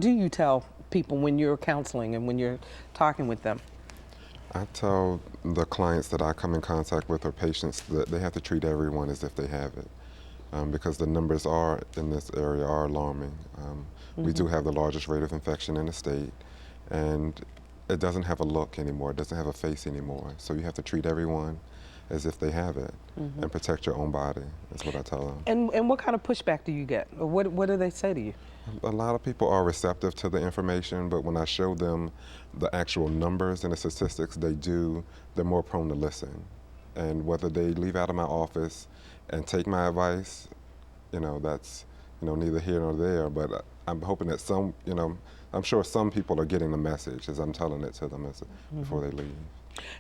do you tell people when you're counseling and when you're talking with them? I tell the clients that I come in contact with or patients that they have to treat everyone as if they have it. Because the numbers are in this area are alarming. We do have the largest rate of infection in the state, and it doesn't have a look anymore. It doesn't have a face anymore. So you have to treat everyone as if they have it and protect your own body. That's what I tell them. And what kind of pushback do you get? Or what do they say to you? A lot of people are receptive to the information, but when I show them the actual numbers and the statistics, they're more prone to listen. And whether they leave out of my office and take my advice, that's, neither here nor there, but I'm hoping that I'm sure some people are getting the message as I'm telling it to them before they leave.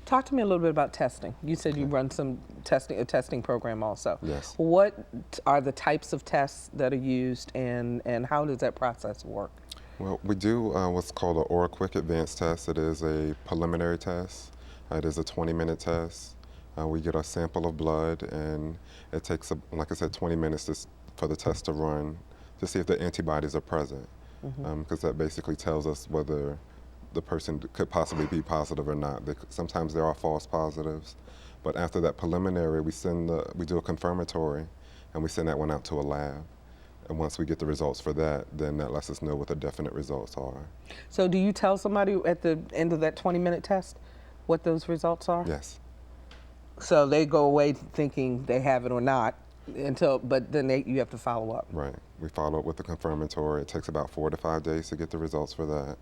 Talk to me a little bit about testing. You said you run a testing program also. Yes. What are the types of tests that are used, and how does that process work? Well, we do what's called an WHRO Quick Advanced Test. It is a preliminary test. It is a 20-minute test. We get a sample of blood, and it takes, like I said, 20 minutes for the test to run to see if the antibodies are present, because that basically tells us whether the person could possibly be positive or not. Sometimes there are false positives, but after that preliminary, we do a confirmatory, and we send that one out to a lab. And once we get the results for that, then that lets us know what the definite results are. So do you tell somebody at the end of that 20-minute test what those results are? Yes. So they go away thinking they have it or not, but then you have to follow up. Right. We follow up with the confirmatory. It takes about 4 to 5 days to get the results for that.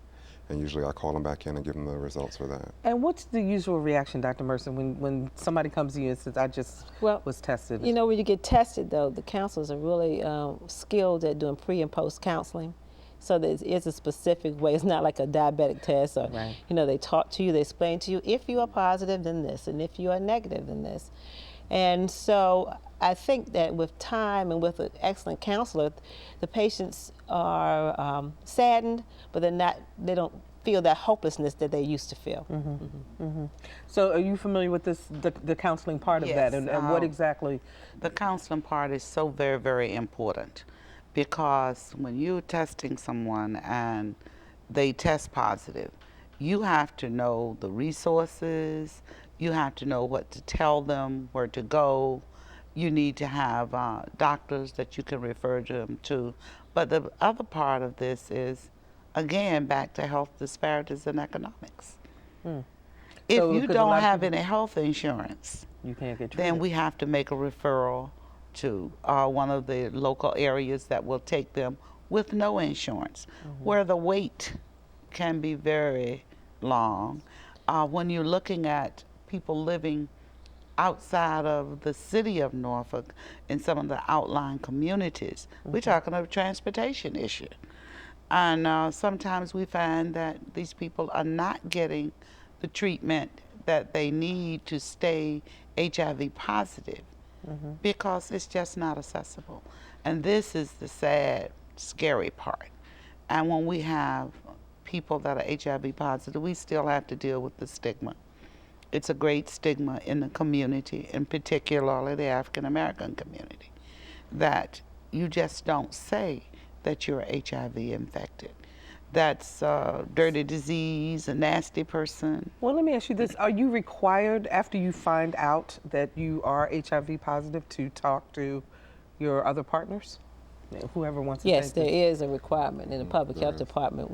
And usually I call them back in and give them the results for that. And what's the usual reaction, Dr. Mercer, when somebody comes to you and says, I just was tested? When you get tested, though, the counselors are really skilled at doing pre and post counseling. So there is a specific way. It's not like a diabetic test, or they talk to you, they explain to you, if you are positive, then this, and if you are negative, then this. And so I think that with time and with an excellent counselor, the patients are saddened, but they don't feel that hopelessness that they used to feel. So are you familiar with the counseling part of that, and what exactly? The counseling part is so very, very important, because when you're testing someone and they test positive, you have to know the resources, you have to know what to tell them, where to go. You need to have doctors that you can refer them to. But the other part of this is, again, back to health disparities and economics. If you don't have any health insurance, you can't get treated. Then we have to make a referral to one of the local areas that will take them with no insurance, where the wait can be very long. When you're looking at people living outside of the city of Norfolk in some of the outlying communities, we're talking of a transportation issue. And sometimes we find that these people are not getting the treatment that they need to stay HIV positive because it's just not accessible. And this is the sad, scary part. And when we have people that are HIV positive, we still have to deal with the stigma. It's a great stigma in the community, and particularly the African American community, that you just don't say that you're HIV infected. That's dirty disease, a nasty person. Well, let me ask you this. Are you required, after you find out that you are HIV positive, to talk to your other partners? Whoever wants to Yes, take there this? is a requirement, and the public health department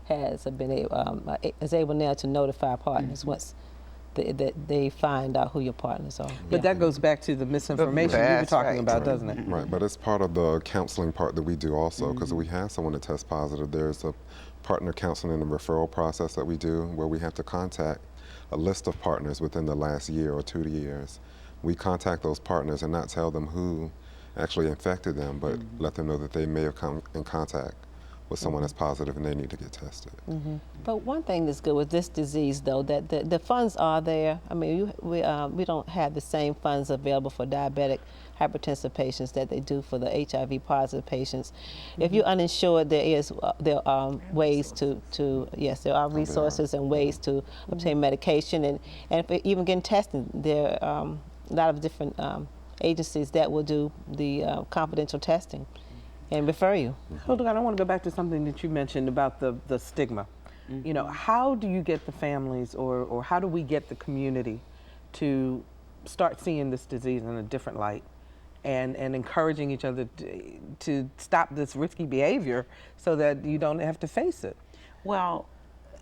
is able now to notify partners once they find out who your partners are. But that goes back to the misinformation you were talking about, doesn't it? Right, but it's part of the counseling part that we do also, because we have someone that tests positive. There's a partner counseling and referral process that we do, where we have to contact a list of partners within the last year or 2 years. We contact those partners and not tell them who actually infected them, but let them know that they may have come in contact with someone that's positive and they need to get tested. But one thing that's good with this disease, though, that the funds are there. I mean, we don't have the same funds available for diabetic hypertensive patients that they do for the HIV positive patients. If you're uninsured, there are ways yes, there are resources and ways to obtain medication, and for even getting tested, there are a lot of different agencies that will do the confidential testing. and refer you. Hildegard, I want to go back to something that you mentioned about the stigma. You know, how do you get the families, or how do we get the community to start seeing this disease in a different light, and encouraging each other to stop this risky behavior so that you don't have to face it? Well,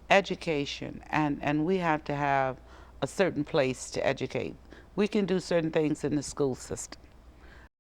education, and we have to have a certain place to educate. We can do certain things in the school system,